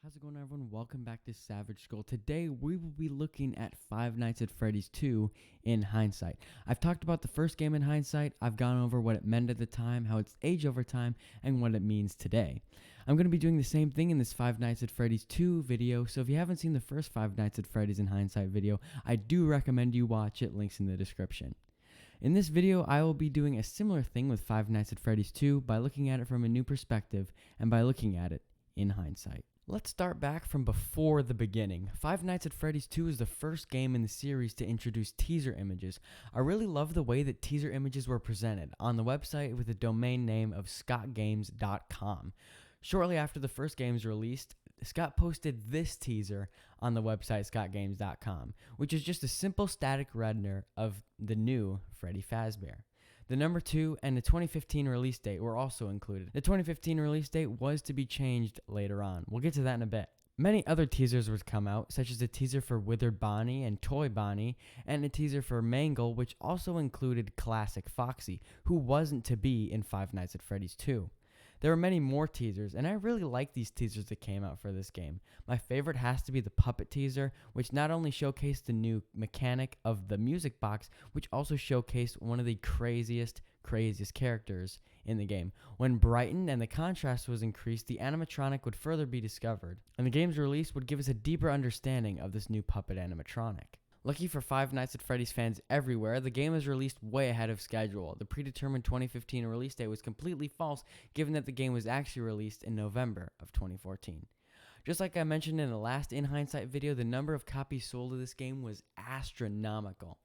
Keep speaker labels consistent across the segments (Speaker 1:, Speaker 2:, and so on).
Speaker 1: How's it going, everyone? Welcome back to SavageSkull. Today we will be looking at Five Nights at Freddy's 2 in Hindsight. I've talked about the first game in Hindsight. I've gone over what it meant at the time, how it's aged over time, and what it means today. I'm going to be doing the same thing in this Five Nights at Freddy's 2 video, so if you haven't seen the first Five Nights at Freddy's in Hindsight video, I do recommend you watch it. Links in the description. In this video, I will be doing a similar thing with Five Nights at Freddy's 2 by looking at it from a new perspective and by looking at it in hindsight. Let's start back from before the beginning. Five Nights at Freddy's 2 is the first game in the series to introduce teaser images. I really love the way that teaser images were presented on the website with the domain name of scottgames.com. Shortly after the first game's released, Scott posted this teaser on the website scottgames.com, which is just a simple static render of the new Freddy Fazbear. The number 2 and the 2015 release date were also included. The 2015 release date was to be changed later on. We'll get to that in a bit. Many other teasers would come out, such as a teaser for Withered Bonnie and Toy Bonnie, and a teaser for Mangle, which also included classic Foxy, who wasn't to be in Five Nights at Freddy's 2. There were many more teasers, and I really like these teasers that came out for this game. My favorite has to be the puppet teaser, which not only showcased the new mechanic of the music box, which also showcased one of the craziest characters in the game. When brightened and the contrast was increased, the animatronic would further be discovered, and the game's release would give us a deeper understanding of this new puppet animatronic. Lucky for Five Nights at Freddy's fans everywhere, the game was released way ahead of schedule. The predetermined 2015 release date was completely false, given that the game was actually released in November of 2014. Just like I mentioned in the last In Hindsight video, the number of copies sold of this game was astronomical.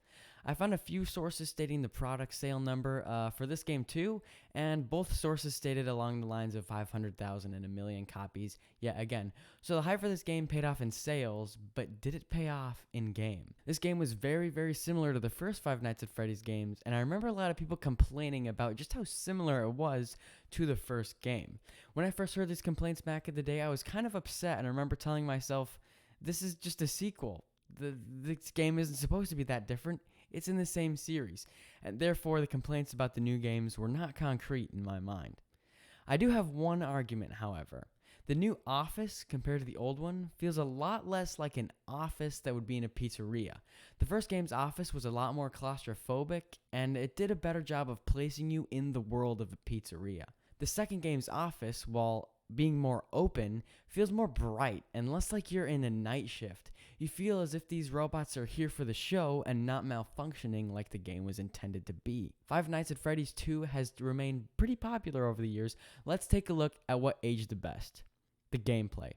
Speaker 1: I found a few sources stating the product sale number for this game too, and both sources stated along the lines of 500,000 and 1 million copies yet again. So the hype for this game paid off in sales, but did it pay off in game? This game was very, very similar to the first Five Nights at Freddy's games, and I remember a lot of people complaining about just how similar it was to the first game. When I first heard these complaints back in the day, I was kind of upset, and I remember telling myself, this is just a sequel. This game isn't supposed to be that different. It's in the same series, and therefore the complaints about the new games were not concrete in my mind. I do have one argument, however. The new office, compared to the old one, feels a lot less like an office that would be in a pizzeria. The first game's office was a lot more claustrophobic, and it did a better job of placing you in the world of a pizzeria. The second game's office, while being more open, feels more bright and less like you're in a night shift. You feel as if these robots are here for the show and not malfunctioning like the game was intended to be. Five Nights at Freddy's 2 has remained pretty popular over the years. Let's take a look at what aged the best. The gameplay.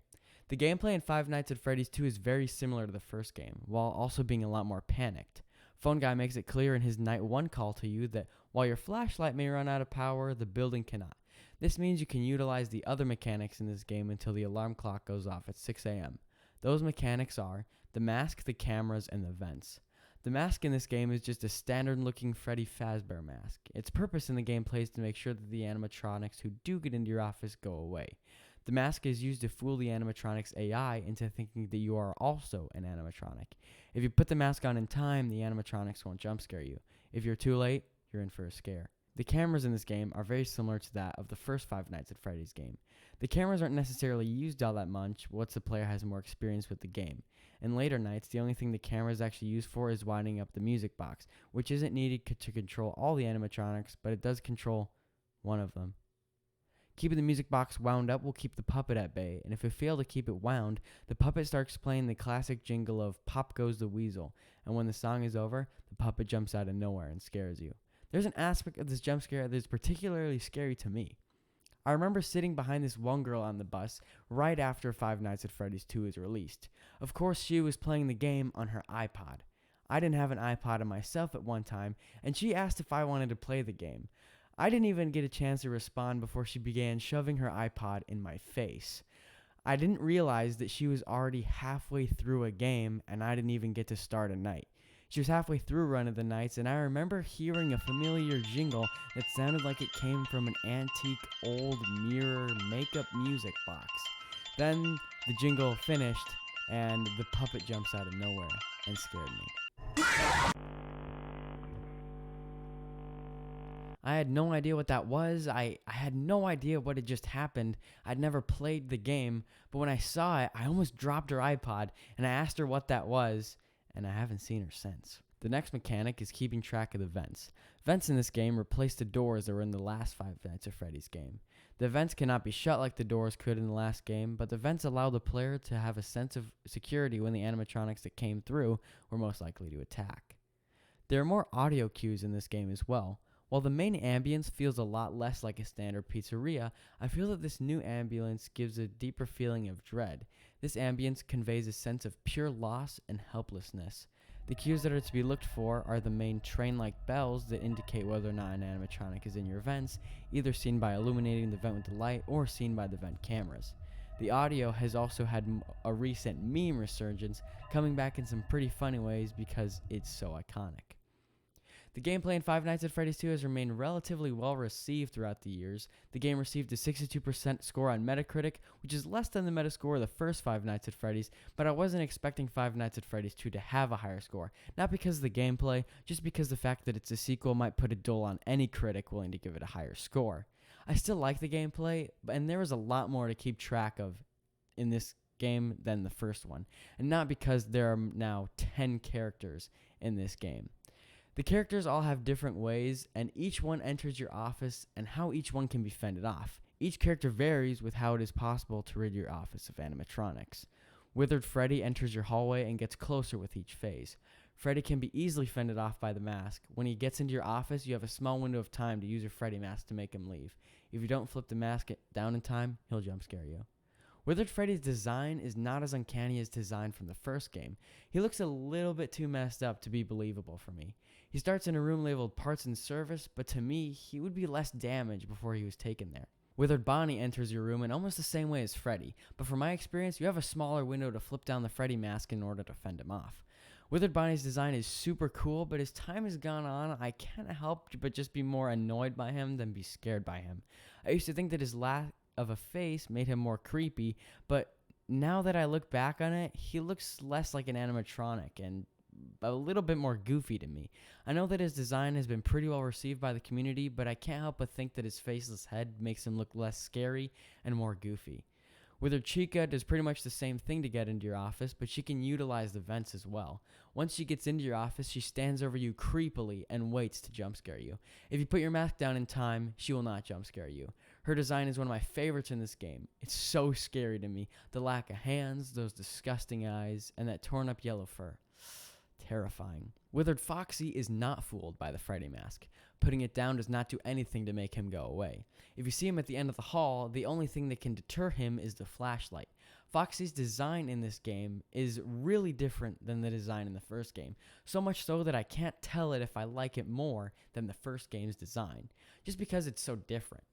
Speaker 1: The gameplay in Five Nights at Freddy's 2 is very similar to the first game, while also being a lot more panicked. Phone Guy makes it clear in his Night 1 call to you that while your flashlight may run out of power, the building cannot. This means you can utilize the other mechanics in this game until the alarm clock goes off at 6 a.m. Those mechanics are the mask, the cameras, and the vents. The mask in this game is just a standard-looking Freddy Fazbear mask. Its purpose in the gameplay is to make sure that the animatronics who do get into your office go away. The mask is used to fool the animatronic's AI into thinking that you are also an animatronic. If you put the mask on in time, the animatronics won't jump scare you. If you're too late, you're in for a scare. The cameras in this game are very similar to that of the first Five Nights at Freddy's game. The cameras aren't necessarily used all that much once the player has more experience with the game. In later nights, the only thing the camera is actually used for is winding up the music box, which isn't needed to control all the animatronics, but it does control one of them. Keeping the music box wound up will keep the puppet at bay, and if you fail to keep it wound, the puppet starts playing the classic jingle of "Pop Goes the Weasel," and when the song is over, the puppet jumps out of nowhere and scares you. There's an aspect of this jump scare that is particularly scary to me. I remember sitting behind this one girl on the bus right after Five Nights at Freddy's 2 was released. Of course, she was playing the game on her iPod. I didn't have an iPod myself at one time, and she asked if I wanted to play the game. I didn't even get a chance to respond before she began shoving her iPod in my face. I didn't realize that she was already halfway through a game, and I didn't even get to start a night. She was halfway through Run of the Nights, and I remember hearing a familiar jingle that sounded like it came from an antique old mirror makeup music box. Then the jingle finished, and the puppet jumps out of nowhere and scared me. I had no idea what that was. I had no idea what had just happened. I'd never played the game, but when I saw it, I almost dropped her iPod, and I asked her what that was, and I haven't seen her since. The next mechanic is keeping track of the vents. Vents in this game replace the doors that were in the last Five Nights at Freddy's game. The vents cannot be shut like the doors could in the last game, but the vents allow the player to have a sense of security when the animatronics that came through were most likely to attack. There are more audio cues in this game as well. While the main ambience feels a lot less like a standard pizzeria, I feel that this new ambience gives a deeper feeling of dread. This ambience conveys a sense of pure loss and helplessness. The cues that are to be looked for are the main train-like bells that indicate whether or not an animatronic is in your vents, either seen by illuminating the vent with the light or seen by the vent cameras. The audio has also had a recent meme resurgence, coming back in some pretty funny ways because it's so iconic. The gameplay in Five Nights at Freddy's 2 has remained relatively well received throughout the years. The game received a 62% score on Metacritic, which is less than the Metascore of the first Five Nights at Freddy's, but I wasn't expecting Five Nights at Freddy's 2 to have a higher score. Not because of the gameplay, just because the fact that it's a sequel might put a dull on any critic willing to give it a higher score. I still like the gameplay, and there is a lot more to keep track of in this game than the first one, and not because there are now 10 characters in this game. The characters all have different ways, and each one enters your office and how each one can be fended off. Each character varies with how it is possible to rid your office of animatronics. Withered Freddy enters your hallway and gets closer with each phase. Freddy can be easily fended off by the mask. When he gets into your office, you have a small window of time to use your Freddy mask to make him leave. If you don't flip the mask down in time, he'll jump scare you. Withered Freddy's design is not as uncanny as design from the first game. He looks a little bit too messed up to be believable for me. He starts in a room labeled Parts and Service, but to me, he would be less damaged before he was taken there. Withered Bonnie enters your room in almost the same way as Freddy, but from my experience, you have a smaller window to flip down the Freddy mask in order to fend him off. Withered Bonnie's design is super cool, but as time has gone on, I can't help but just be more annoyed by him than be scared by him. I used to think that his lack of a face made him more creepy, but now that I look back on it, he looks less like an animatronic and a little bit more goofy to me. I know that his design has been pretty well received by the community, but I can't help but think that his faceless head makes him look less scary and more goofy. Withered Chica does pretty much the same thing to get into your office, but she can utilize the vents as well. Once she gets into your office, she stands over you creepily and waits to jump scare you. If you put your mask down in time, she will not jump scare you. Her design is one of my favorites in this game. It's so scary to me. The lack of hands, those disgusting eyes, and that torn up yellow fur. Terrifying. Withered Foxy is not fooled by the Freddy mask. Putting it down does not do anything to make him go away. If you see him at the end of the hall, the only thing that can deter him is the flashlight. Foxy's design in this game is really different than the design in the first game, so much so that I can't tell it if I like it more than the first game's design, just because it's so different.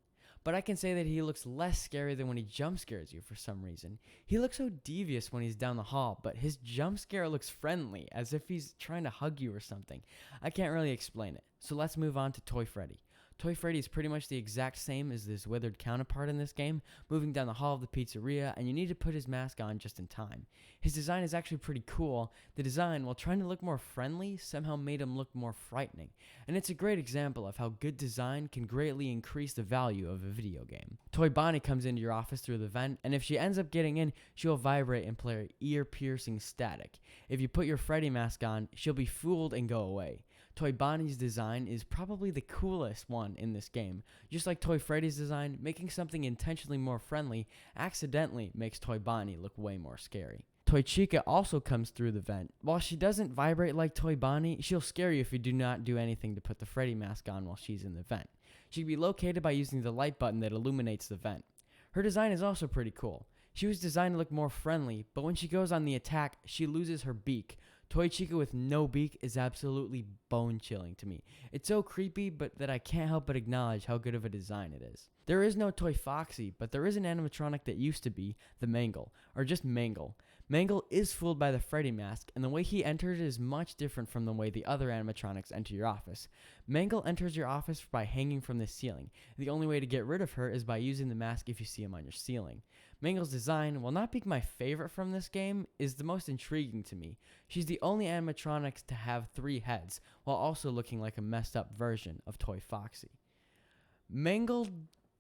Speaker 1: But I can say that he looks less scary than when he jump scares you for some reason. He looks so devious when he's down the hall, but his jump scare looks friendly, as if he's trying to hug you or something. I can't really explain it. So let's move on to Toy Freddy. Toy Freddy is pretty much the exact same as his withered counterpart in this game, moving down the hall of the pizzeria, and you need to put his mask on just in time. His design is actually pretty cool. The design, while trying to look more friendly, somehow made him look more frightening. And it's a great example of how good design can greatly increase the value of a video game. Toy Bonnie comes into your office through the vent, and if she ends up getting in, she'll vibrate and play ear-piercing static. If you put your Freddy mask on, she'll be fooled and go away. Toy Bonnie's design is probably the coolest one in this game. Just like Toy Freddy's design, making something intentionally more friendly accidentally makes Toy Bonnie look way more scary. Toy Chica also comes through the vent. While she doesn't vibrate like Toy Bonnie, she'll scare you if you do not do anything to put the Freddy mask on while she's in the vent. She can be located by using the light button that illuminates the vent. Her design is also pretty cool. She was designed to look more friendly, but when she goes on the attack, she loses her beak. Toy Chica with no beak is absolutely bone-chilling to me. It's so creepy, but that I can't help but acknowledge how good of a design it is. There is no Toy Foxy, but there is an animatronic that used to be the Mangle, or just Mangle. Mangle is fooled by the Freddy mask, and the way he enters is much different from the way the other animatronics enter your office. Mangle enters your office by hanging from the ceiling. The only way to get rid of her is by using the mask if you see him on your ceiling. Mangle's design, while not being my favorite from this game, is the most intriguing to me. She's the only animatronic to have 3 heads, while also looking like a messed up version of Toy Foxy. Mangle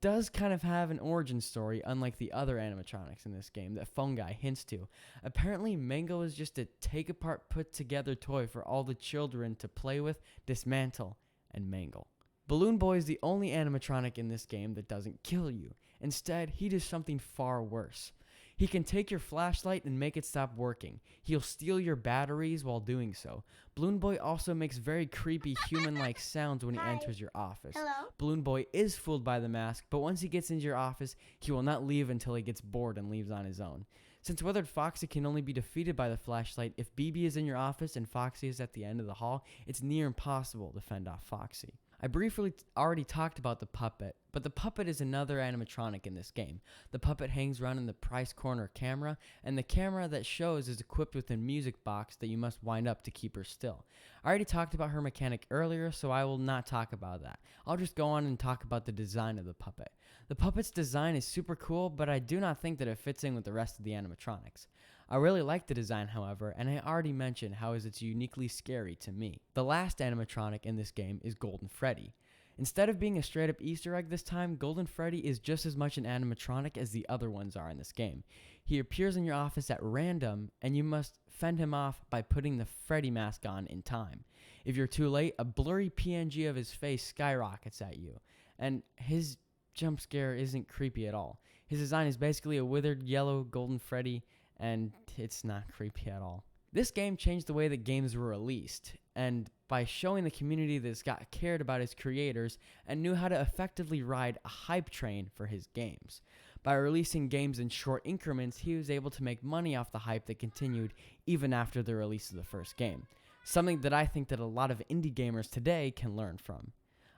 Speaker 1: does kind of have an origin story, unlike the other animatronics in this game that Fungi hints to. Apparently, Mangle is just a take-apart, put-together toy for all the children to play with, dismantle, and mangle. Balloon Boy is the only animatronic in this game that doesn't kill you. Instead, he does something far worse. He can take your flashlight and make it stop working. He'll steal your batteries while doing so. Balloon Boy also makes very creepy human-like sounds when he enters your office.
Speaker 2: Hello.
Speaker 1: Balloon Boy is fooled by the mask, but once he gets into your office, he will not leave until he gets bored and leaves on his own. Since Weathered Foxy can only be defeated by the flashlight, if BB is in your office and Foxy is at the end of the hall, it's near impossible to fend off Foxy. I briefly already talked about the puppet, but the puppet is another animatronic in this game. The puppet hangs around in the prize corner camera, and the camera that shows is equipped with a music box that you must wind up to keep her still. I already talked about her mechanic earlier, so I will not talk about that. I'll just go on and talk about the design of the puppet. The puppet's design is super cool, but I do not think that it fits in with the rest of the animatronics. I really like the design, however, and I already mentioned how it's uniquely scary to me. The last animatronic in this game is Golden Freddy. Instead of being a straight up Easter egg this time, Golden Freddy is just as much an animatronic as the other ones are in this game. He appears in your office at random, and you must fend him off by putting the Freddy mask on in time. If you're too late, a blurry PNG of his face skyrockets at you, and his jump scare isn't creepy at all. His design is basically a withered yellow Golden Freddy, and it's not creepy at all. This game changed the way that games were released, and by showing the community that Scott cared about his creators and knew how to effectively ride a hype train for his games. By releasing games in short increments, he was able to make money off the hype that continued even after the release of the first game, something that I think that a lot of indie gamers today can learn from.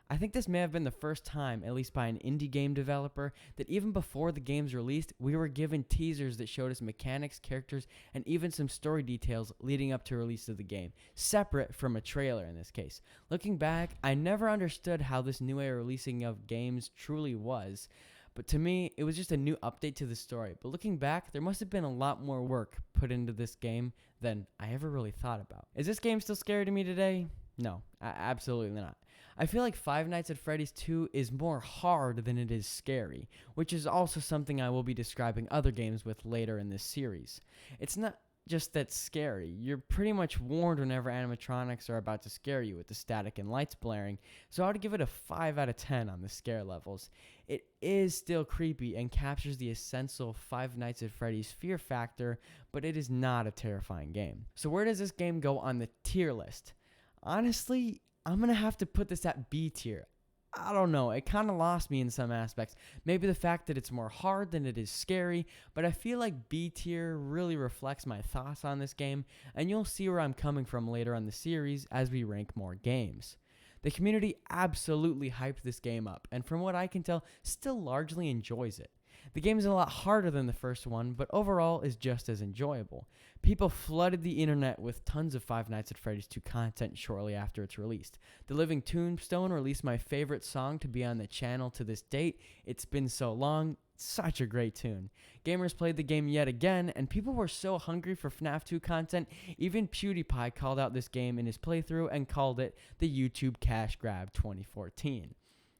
Speaker 1: I think this may have been the first time, at least by an indie game developer, that even before the game's released, we were given teasers that showed us mechanics, characters, and even some story details leading up to release of the game, separate from a trailer in this case. Looking back, I never understood how this new way of releasing of games truly was, but to me, it was just a new update to the story. But looking back, there must have been a lot more work put into this game than I ever really thought about. Is this game still scary to me today? No, absolutely not. I feel like Five Nights at Freddy's 2 is more hard than it is scary, which is also something I will be describing other games with later in this series. It's not just that scary. You're pretty much warned whenever animatronics are about to scare you with the static and lights blaring, so I would give it a 5 out of 10 on the scare levels. It is still creepy and captures the essential Five Nights at Freddy's fear factor, but it is not a terrifying game. So where does this game go on the tier list? Honestly, I'm going to have to put this at B tier. I don't know, it kind of lost me in some aspects. Maybe the fact that it's more hard than it is scary, but I feel like B tier really reflects my thoughts on this game, and you'll see where I'm coming from later on the series as we rank more games. The community absolutely hyped this game up, and from what I can tell, still largely enjoys it. The game is a lot harder than the first one, but overall is just as enjoyable. People flooded the internet with tons of Five Nights at Freddy's 2 content shortly after it's released. The Living Tombstone released my favorite song to be on the channel to this date. It's Been So Long. Such a great tune. Gamers played the game yet again, and people were so hungry for FNAF 2 content, even PewDiePie called out this game in his playthrough and called it the YouTube Cash Grab 2014.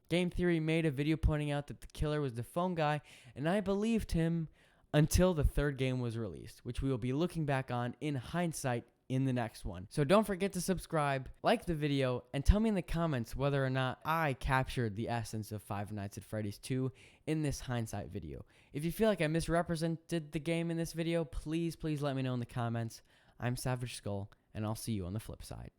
Speaker 1: Game Theory made a video pointing out that the killer was the phone guy, and I believed him until the third game was released, which we will be looking back on in hindsight in the next one. So don't forget to subscribe, like the video, and tell me in the comments whether or not I captured the essence of Five Nights at Freddy's 2 in this hindsight video. If you feel like I misrepresented the game in this video, please let me know in the comments. I'm SavageSkull, and I'll see you on the flip side.